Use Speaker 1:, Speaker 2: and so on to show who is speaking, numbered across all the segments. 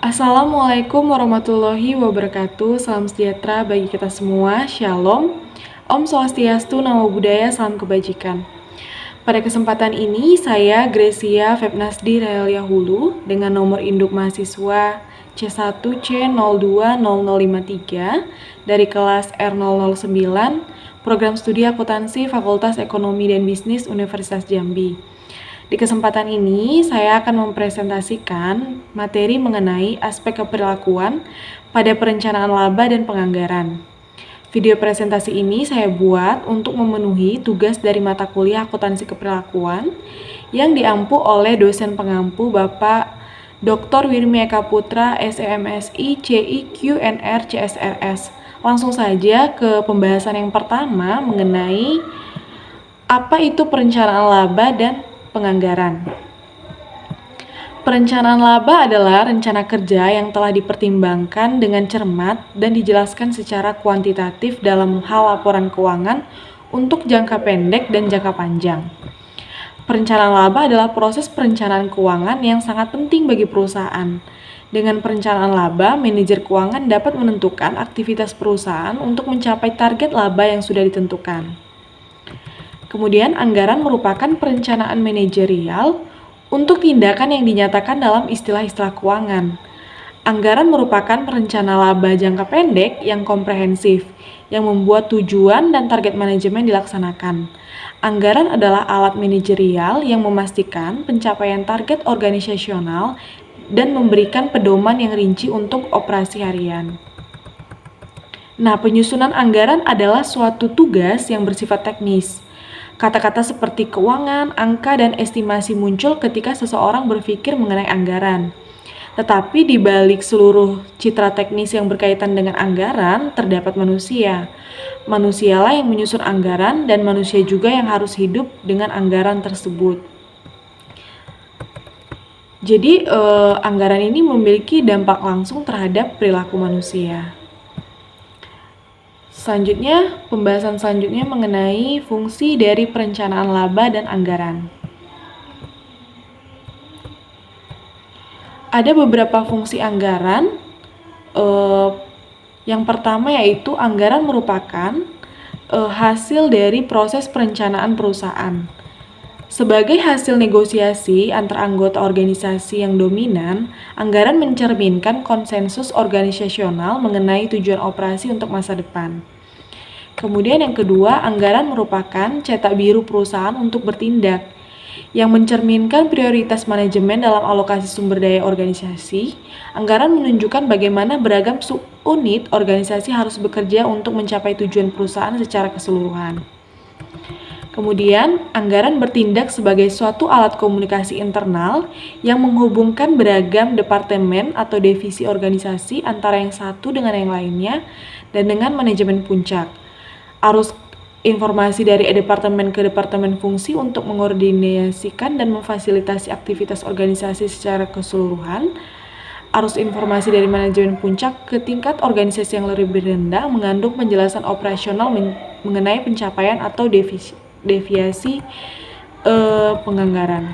Speaker 1: Assalamualaikum warahmatullahi wabarakatuh. Salam sejahtera bagi kita semua. Shalom. Om Swastiastu, Namo Buddhaya, salam kebajikan. Pada kesempatan ini, saya Gracia Febnasdi Raelia Hulu dengan nomor induk mahasiswa C1C020053 dari kelas R009, Program Studi Akuntansi Fakultas Ekonomi dan Bisnis Universitas Jambi. Di kesempatan ini, saya akan mempresentasikan materi mengenai aspek keperlakuan pada perencanaan laba dan penganggaran. Video presentasi ini saya buat untuk memenuhi tugas dari mata kuliah akuntansi keperlakuan yang diampu oleh dosen pengampu Bapak Dr. Wirmi Eka Putra, SEMSI, CIQNR, CSRS. Langsung saja ke pembahasan yang pertama mengenai apa itu perencanaan laba dan penganggaran. Perencanaan laba adalah rencana kerja yang telah dipertimbangkan dengan cermat dan dijelaskan secara kuantitatif dalam hal laporan keuangan untuk jangka pendek dan jangka panjang. Perencanaan laba adalah proses perencanaan keuangan yang sangat penting bagi perusahaan. Dengan perencanaan laba, manajer keuangan dapat menentukan aktivitas perusahaan untuk mencapai target laba yang sudah ditentukan. Kemudian, anggaran merupakan perencanaan manajerial untuk tindakan yang dinyatakan dalam istilah-istilah keuangan. Anggaran merupakan perencana laba jangka pendek yang komprehensif, yang membuat tujuan dan target manajemen dilaksanakan. Anggaran adalah alat manajerial yang memastikan pencapaian target organisasional dan memberikan pedoman yang rinci untuk operasi harian. Nah, penyusunan anggaran adalah suatu tugas yang bersifat teknis. Kata-kata seperti keuangan, angka, dan estimasi muncul ketika seseorang berpikir mengenai anggaran. Tetapi di balik seluruh citra teknis yang berkaitan dengan anggaran, terdapat manusia. Manusialah yang menyusun anggaran dan manusia juga yang harus hidup dengan anggaran tersebut. Jadi, anggaran ini memiliki dampak langsung terhadap perilaku manusia. Selanjutnya, pembahasan selanjutnya mengenai fungsi dari perencanaan laba dan anggaran. Ada beberapa fungsi anggaran. Yang pertama yaitu anggaran merupakan hasil dari proses perencanaan perusahaan. Sebagai hasil negosiasi antar anggota organisasi yang dominan, anggaran mencerminkan konsensus organisasional mengenai tujuan operasi untuk masa depan. Kemudian yang kedua, anggaran merupakan cetak biru perusahaan untuk bertindak, yang mencerminkan prioritas manajemen dalam alokasi sumber daya organisasi. Anggaran menunjukkan bagaimana beragam subunit organisasi harus bekerja untuk mencapai tujuan perusahaan secara keseluruhan. Kemudian, anggaran bertindak sebagai suatu alat komunikasi internal yang menghubungkan beragam departemen atau divisi organisasi antara yang satu dengan yang lainnya dan dengan manajemen puncak. Arus informasi dari departemen ke departemen fungsi untuk mengordinasikan dan memfasilitasi aktivitas organisasi secara keseluruhan. Arus informasi dari manajemen puncak ke tingkat organisasi yang lebih rendah mengandung penjelasan operasional mengenai pencapaian atau deviasi penganggaran.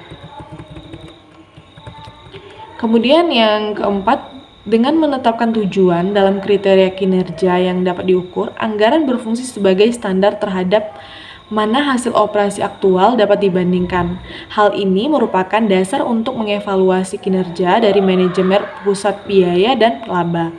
Speaker 1: Kemudian yang keempat, dengan menetapkan tujuan dalam kriteria kinerja yang dapat diukur, anggaran berfungsi sebagai standar terhadap mana hasil operasi aktual dapat dibandingkan. Hal ini merupakan dasar untuk mengevaluasi kinerja dari manajemen pusat biaya dan laba.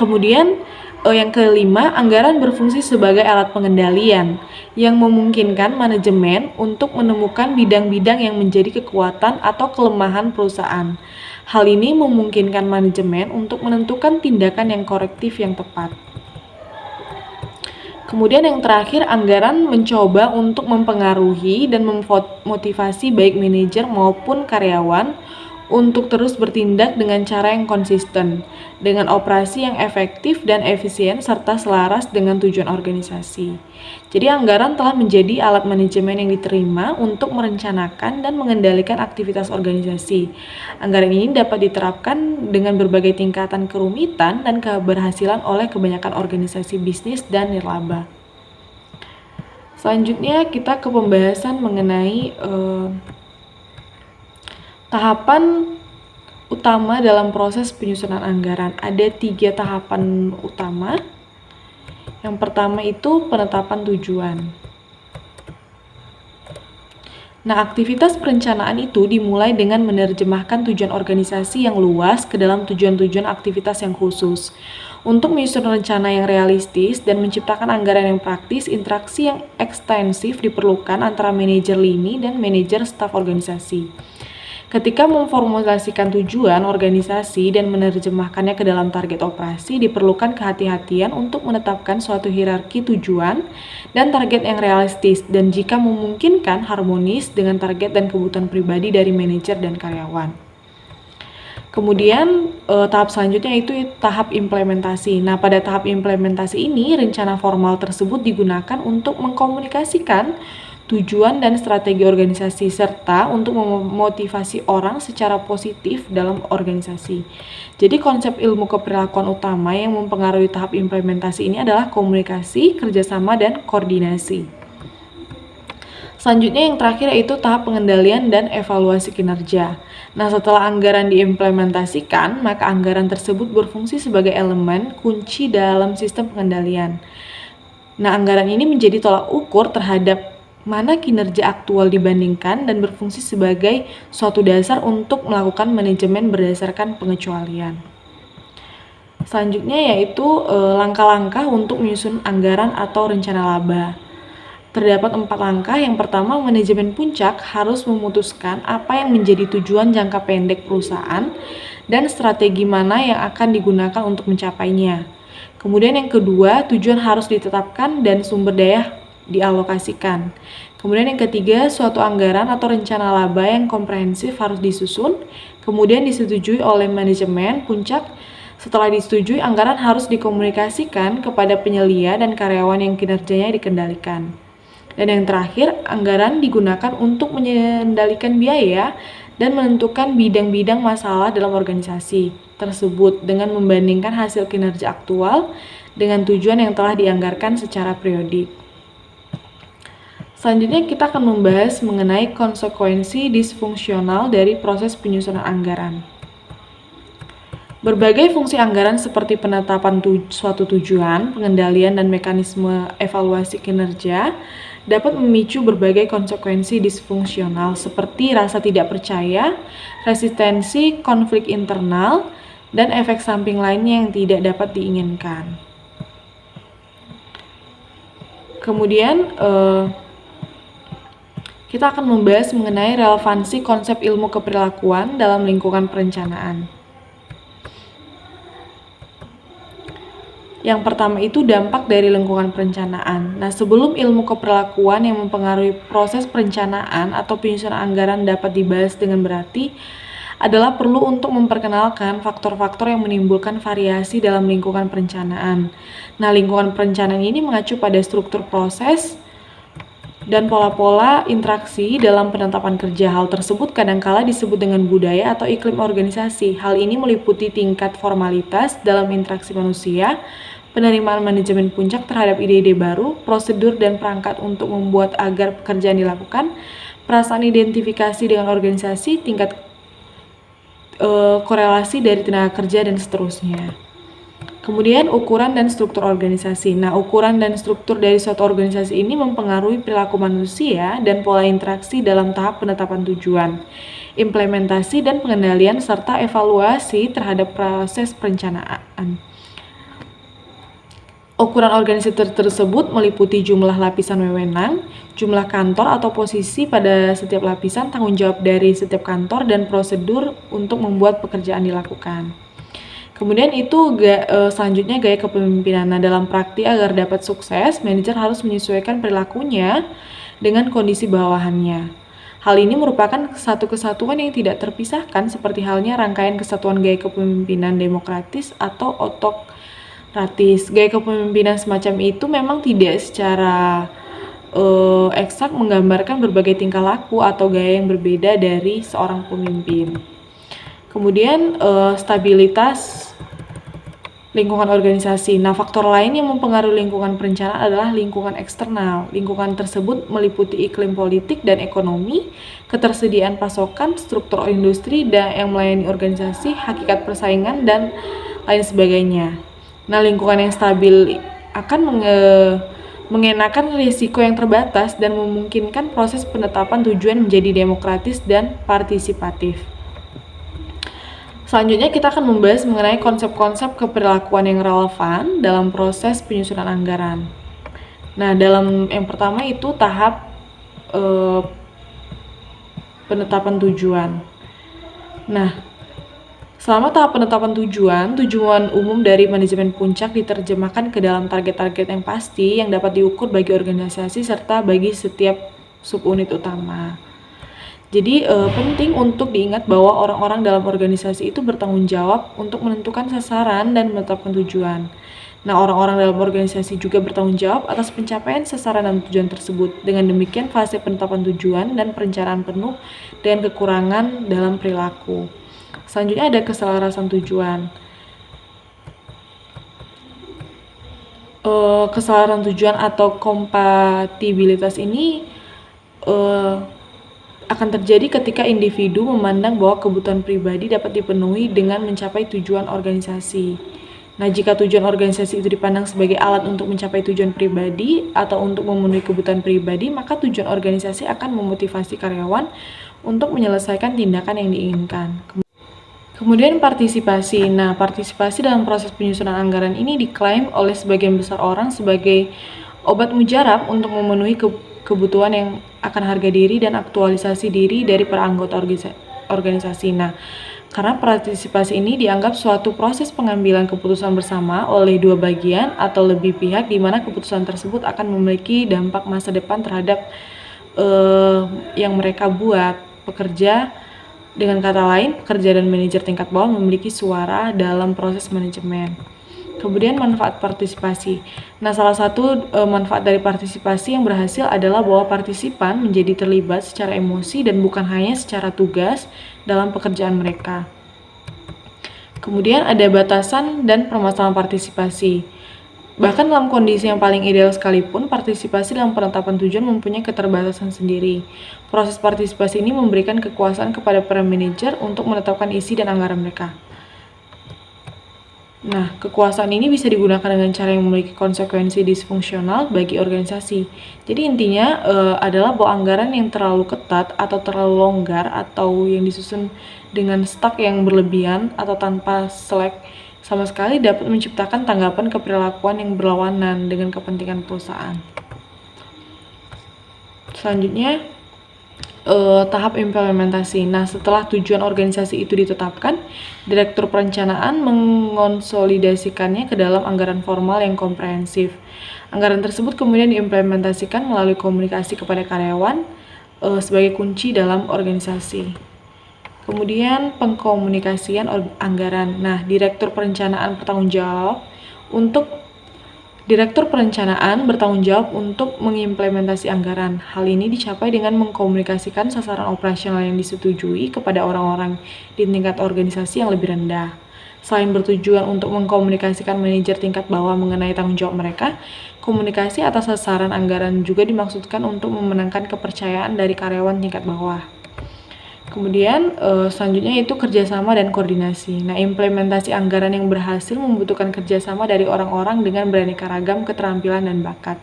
Speaker 1: Kemudian yang kelima, anggaran berfungsi sebagai alat pengendalian yang memungkinkan manajemen untuk menemukan bidang-bidang yang menjadi kekuatan atau kelemahan perusahaan. Hal ini memungkinkan manajemen untuk menentukan tindakan yang korektif yang tepat. Kemudian yang terakhir, anggaran mencoba untuk mempengaruhi dan memotivasi baik manajer maupun karyawan untuk terus bertindak dengan cara yang konsisten, dengan operasi yang efektif dan efisien serta selaras dengan tujuan organisasi. Jadi anggaran telah menjadi alat manajemen yang diterima untuk merencanakan dan mengendalikan aktivitas organisasi. Anggaran ini dapat diterapkan dengan berbagai tingkatan kerumitan dan keberhasilan oleh kebanyakan organisasi bisnis dan nirlaba. Selanjutnya kita ke pembahasan mengenai tahapan utama dalam proses penyusunan anggaran. Ada 3 tahapan utama. Yang pertama itu penetapan tujuan. Nah, aktivitas perencanaan itu dimulai dengan menerjemahkan tujuan organisasi yang luas ke dalam tujuan-tujuan aktivitas yang khusus. Untuk menyusun rencana yang realistis dan menciptakan anggaran yang praktis, interaksi yang ekstensif diperlukan antara manajer lini dan manajer staf organisasi. Ketika memformulasikan tujuan organisasi dan menerjemahkannya ke dalam target operasi, diperlukan kehati-hatian untuk menetapkan suatu hierarki tujuan dan target yang realistis dan jika memungkinkan harmonis dengan target dan kebutuhan pribadi dari manajer dan karyawan. Kemudian tahap selanjutnya itu tahap implementasi. Nah, pada tahap implementasi ini, rencana formal tersebut digunakan untuk mengkomunikasikan tujuan dan strategi organisasi serta untuk memotivasi orang secara positif dalam organisasi. Jadi konsep ilmu keperilakuan utama yang mempengaruhi tahap implementasi ini adalah komunikasi, kerjasama, dan koordinasi. Selanjutnya yang terakhir yaitu tahap pengendalian dan evaluasi kinerja. Nah, setelah anggaran diimplementasikan, maka anggaran tersebut berfungsi sebagai elemen kunci dalam sistem pengendalian. Nah, anggaran ini menjadi tolak ukur terhadap mana kinerja aktual dibandingkan dan berfungsi sebagai suatu dasar untuk melakukan manajemen berdasarkan pengecualian. Selanjutnya yaitu langkah-langkah untuk menyusun anggaran atau rencana laba. Terdapat 4 langkah. Yang pertama, manajemen puncak harus memutuskan apa yang menjadi tujuan jangka pendek perusahaan dan strategi mana yang akan digunakan untuk mencapainya. Kemudian yang kedua, tujuan harus ditetapkan dan sumber daya dialokasikan. Kemudian yang ketiga, suatu anggaran atau rencana laba yang komprehensif harus disusun, kemudian disetujui oleh manajemen puncak. Setelah disetujui, anggaran harus dikomunikasikan kepada penyelia dan karyawan yang kinerjanya dikendalikan. Dan yang terakhir, anggaran digunakan untuk mengendalikan biaya dan menentukan bidang-bidang masalah dalam organisasi tersebut dengan membandingkan hasil kinerja aktual dengan tujuan yang telah dianggarkan secara periodik. Selanjutnya kita akan membahas mengenai konsekuensi disfungsional dari proses penyusunan anggaran. Berbagai fungsi anggaran seperti penetapan suatu tujuan, pengendalian, dan mekanisme evaluasi kinerja dapat memicu berbagai konsekuensi disfungsional seperti rasa tidak percaya, resistensi, konflik internal, dan efek samping lainnya yang tidak dapat diinginkan. Kemudian, kita akan membahas mengenai relevansi konsep ilmu keperilakuan dalam lingkungan perencanaan. Yang pertama itu dampak dari lingkungan perencanaan. Nah, sebelum ilmu keperilakuan yang mempengaruhi proses perencanaan atau penyusunan anggaran dapat dibahas dengan berarti, adalah perlu untuk memperkenalkan faktor-faktor yang menimbulkan variasi dalam lingkungan perencanaan. Nah, lingkungan perencanaan ini mengacu pada struktur proses dan pola-pola interaksi dalam penetapan kerja. Hal tersebut kadangkala disebut dengan budaya atau iklim organisasi. Hal ini meliputi tingkat formalitas dalam interaksi manusia, penerimaan manajemen puncak terhadap ide-ide baru, prosedur dan perangkat untuk membuat agar pekerjaan dilakukan, perasaan identifikasi dengan organisasi, tingkat korelasi dari tenaga kerja, dan seterusnya. Kemudian ukuran dan struktur organisasi. Nah, ukuran dan struktur dari suatu organisasi ini mempengaruhi perilaku manusia dan pola interaksi dalam tahap penetapan tujuan, implementasi dan pengendalian serta evaluasi terhadap proses perencanaan. Ukuran organisasi tersebut meliputi jumlah lapisan wewenang, jumlah kantor atau posisi pada setiap lapisan, tanggung jawab dari setiap kantor, dan prosedur untuk membuat pekerjaan dilakukan. Kemudian itu selanjutnya gaya kepemimpinan. Nah, dalam praktik agar dapat sukses, manajer harus menyesuaikan perilakunya dengan kondisi bawahannya. Hal ini merupakan satu kesatuan yang tidak terpisahkan seperti halnya rangkaian kesatuan gaya kepemimpinan demokratis atau otokratis. Gaya kepemimpinan semacam itu memang tidak secara eksak menggambarkan berbagai tingkah laku atau gaya yang berbeda dari seorang pemimpin. Kemudian stabilitas lingkungan organisasi. Nah, faktor lain yang mempengaruhi lingkungan perencanaan adalah lingkungan eksternal. Lingkungan tersebut meliputi iklim politik dan ekonomi, ketersediaan pasokan, struktur industri dan yang melayani organisasi, hakikat persaingan, dan lain sebagainya. Nah, lingkungan yang stabil akan mengenakan risiko yang terbatas dan memungkinkan proses penetapan tujuan menjadi demokratis dan partisipatif. Selanjutnya kita akan membahas mengenai konsep-konsep keperilakuan yang relevan dalam proses penyusunan anggaran. Nah, dalam yang pertama itu tahap penetapan tujuan. Nah, selama tahap penetapan tujuan umum dari manajemen puncak diterjemahkan ke dalam target-target yang pasti yang dapat diukur bagi organisasi serta bagi setiap subunit utama. Jadi penting untuk diingat bahwa orang-orang dalam organisasi itu bertanggung jawab untuk menentukan sasaran dan menetapkan tujuan. Nah, orang-orang dalam organisasi juga bertanggung jawab atas pencapaian sasaran dan tujuan tersebut. Dengan demikian, fase penetapan tujuan dan perencanaan penuh dengan kekurangan dalam perilaku. Selanjutnya ada keselarasan tujuan. Keselarasan tujuan atau kompatibilitas ini akan terjadi ketika individu memandang bahwa kebutuhan pribadi dapat dipenuhi dengan mencapai tujuan organisasi. Nah, jika tujuan organisasi itu dipandang sebagai alat untuk mencapai tujuan pribadi atau untuk memenuhi kebutuhan pribadi, maka tujuan organisasi akan memotivasi karyawan untuk menyelesaikan tindakan yang diinginkan. Kemudian partisipasi. Nah, partisipasi dalam proses penyusunan anggaran ini diklaim oleh sebagian besar orang sebagai obat mujarab untuk memenuhi kebutuhan yang akan harga diri dan aktualisasi diri dari para anggota organisasi. Nah, karena partisipasi ini dianggap suatu proses pengambilan keputusan bersama oleh dua bagian atau lebih pihak di mana keputusan tersebut akan memiliki dampak masa depan terhadap yang mereka buat. Dengan kata lain, pekerja dan manajer tingkat bawah memiliki suara dalam proses manajemen. Kemudian manfaat partisipasi. Nah, salah satu manfaat dari partisipasi yang berhasil adalah bahwa partisipan menjadi terlibat secara emosi dan bukan hanya secara tugas dalam pekerjaan mereka. Kemudian ada batasan dan permasalahan partisipasi. Bahkan dalam kondisi yang paling ideal sekalipun, partisipasi dalam penetapan tujuan mempunyai keterbatasan sendiri. Proses partisipasi ini memberikan kekuasaan kepada para manajer untuk menetapkan isi dan anggaran mereka. Nah, kekuasaan ini bisa digunakan dengan cara yang memiliki konsekuensi disfungsional bagi organisasi. Jadi intinya adalah bahwa anggaran yang terlalu ketat atau terlalu longgar atau yang disusun dengan stak yang berlebihan atau tanpa selek sama sekali dapat menciptakan tanggapan keperilakuan yang berlawanan dengan kepentingan perusahaan. Selanjutnya, tahap implementasi. Nah, setelah tujuan organisasi itu ditetapkan, Direktur Perencanaan mengonsolidasikannya ke dalam anggaran formal yang komprehensif. Anggaran tersebut kemudian diimplementasikan melalui komunikasi kepada karyawan sebagai kunci dalam organisasi. Kemudian pengkomunikasian anggaran. Nah, Direktur Perencanaan bertanggung jawab untuk mengimplementasi anggaran. Hal ini dicapai dengan mengkomunikasikan sasaran operasional yang disetujui kepada orang-orang di tingkat organisasi yang lebih rendah. Selain bertujuan untuk mengkomunikasikan manajer tingkat bawah mengenai tanggung jawab mereka, komunikasi atas sasaran anggaran juga dimaksudkan untuk memenangkan kepercayaan dari karyawan tingkat bawah. Kemudian selanjutnya itu kerjasama dan koordinasi. Nah, implementasi anggaran yang berhasil membutuhkan kerjasama dari orang-orang dengan beraneka ragam keterampilan dan bakat.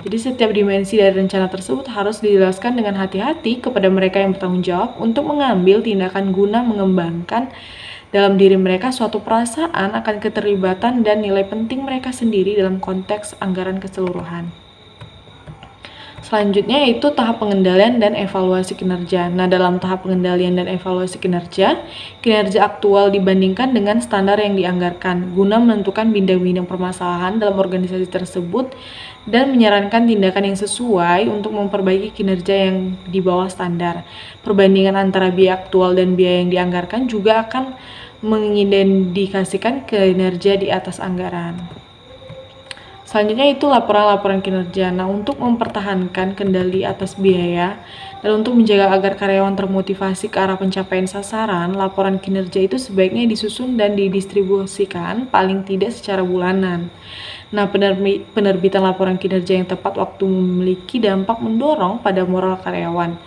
Speaker 1: Jadi setiap dimensi dari rencana tersebut harus dijelaskan dengan hati-hati kepada mereka yang bertanggung jawab untuk mengambil tindakan guna mengembangkan dalam diri mereka suatu perasaan akan keterlibatan dan nilai penting mereka sendiri dalam konteks anggaran keseluruhan. Selanjutnya itu tahap pengendalian dan evaluasi kinerja. Nah, dalam tahap pengendalian dan evaluasi kinerja aktual dibandingkan dengan standar yang dianggarkan guna menentukan bidang-bidang permasalahan dalam organisasi tersebut dan menyarankan tindakan yang sesuai untuk memperbaiki kinerja yang di bawah standar. Perbandingan antara biaya aktual dan biaya yang dianggarkan juga akan mengindikasikan kinerja di atas anggaran. Selanjutnya itu laporan-laporan kinerja. Nah, untuk mempertahankan kendali atas biaya dan untuk menjaga agar karyawan termotivasi ke arah pencapaian sasaran, laporan kinerja itu sebaiknya disusun dan didistribusikan paling tidak secara bulanan. Nah, penerbitan laporan kinerja yang tepat waktu memiliki dampak mendorong pada moral karyawan.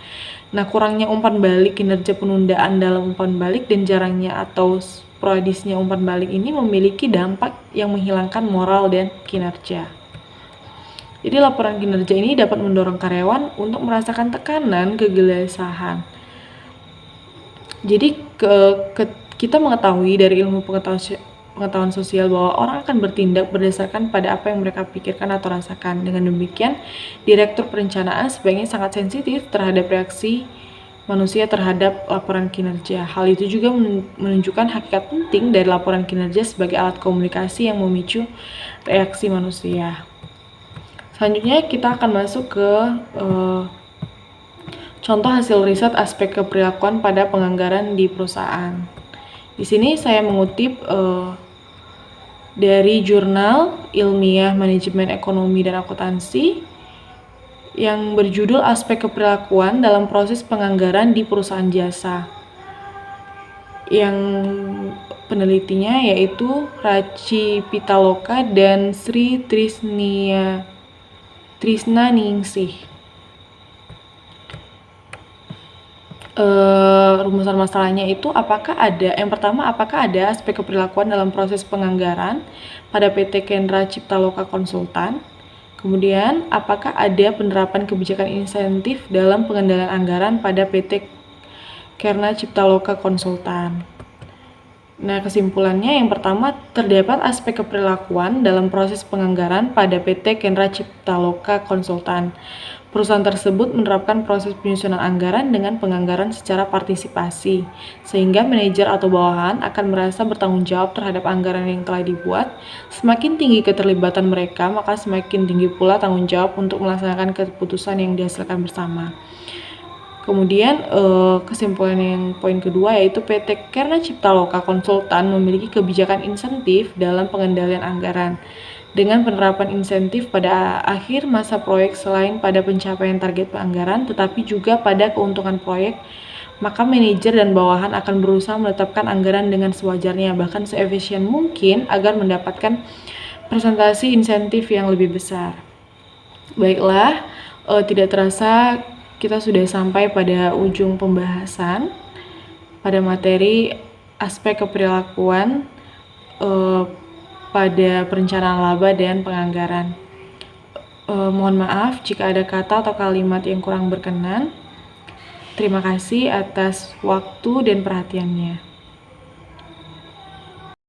Speaker 1: Nah, kurangnya umpan balik kinerja penundaan dalam umpan balik dan jarangnya atau sporadisnya umpan balik ini memiliki dampak yang menghilangkan moral dan kinerja. Jadi laporan kinerja ini dapat mendorong karyawan untuk merasakan tekanan, kegelisahan. Jadi kita mengetahui dari ilmu pengetahuan sosial bahwa orang akan bertindak berdasarkan pada apa yang mereka pikirkan atau rasakan. Dengan demikian, direktur perencanaan sebaiknya sangat sensitif terhadap reaksi manusia terhadap laporan kinerja. Hal itu juga menunjukkan hakikat penting dari laporan kinerja sebagai alat komunikasi yang memicu reaksi manusia. Selanjutnya kita akan masuk ke contoh hasil riset aspek keperilakuan pada penganggaran di perusahaan. Di sini saya mengutip dari jurnal ilmiah manajemen ekonomi dan akuntansi yang berjudul aspek keperilakuan dalam proses penganggaran di perusahaan jasa. Yang penelitinya yaitu Raci Pitaloka dan Sri Trisnaningsih. Rumusan masalahnya itu apakah ada aspek keperilakuan dalam proses penganggaran pada PT Kendra Ciptaloka Konsultan? Kemudian, apakah ada penerapan kebijakan insentif dalam pengendalian anggaran pada PT Kerna Ciptaloka Konsultan? Nah, kesimpulannya yang pertama, terdapat aspek keperilakuan dalam proses penganggaran pada PT Kendra Ciptaloka Konsultan. Perusahaan tersebut menerapkan proses penyusunan anggaran dengan penganggaran secara partisipasi, sehingga manajer atau bawahan akan merasa bertanggung jawab terhadap anggaran yang telah dibuat. Semakin tinggi keterlibatan mereka, maka semakin tinggi pula tanggung jawab untuk melaksanakan keputusan yang dihasilkan bersama. Kemudian kesimpulan yang poin kedua yaitu PT Kerna Ciptaloka Konsultan memiliki kebijakan insentif dalam pengendalian anggaran. Dengan penerapan insentif pada akhir masa proyek selain pada pencapaian target anggaran tetapi juga pada keuntungan proyek, maka manajer dan bawahan akan berusaha menetapkan anggaran dengan sewajarnya bahkan seefisien mungkin agar mendapatkan presentasi insentif yang lebih besar. Baiklah, tidak terasa kita sudah sampai pada ujung pembahasan pada materi aspek keperilakuan pada perencanaan laba dan penganggaran. Mohon maaf jika ada kata atau kalimat yang kurang berkenan. Terima kasih atas waktu dan perhatiannya.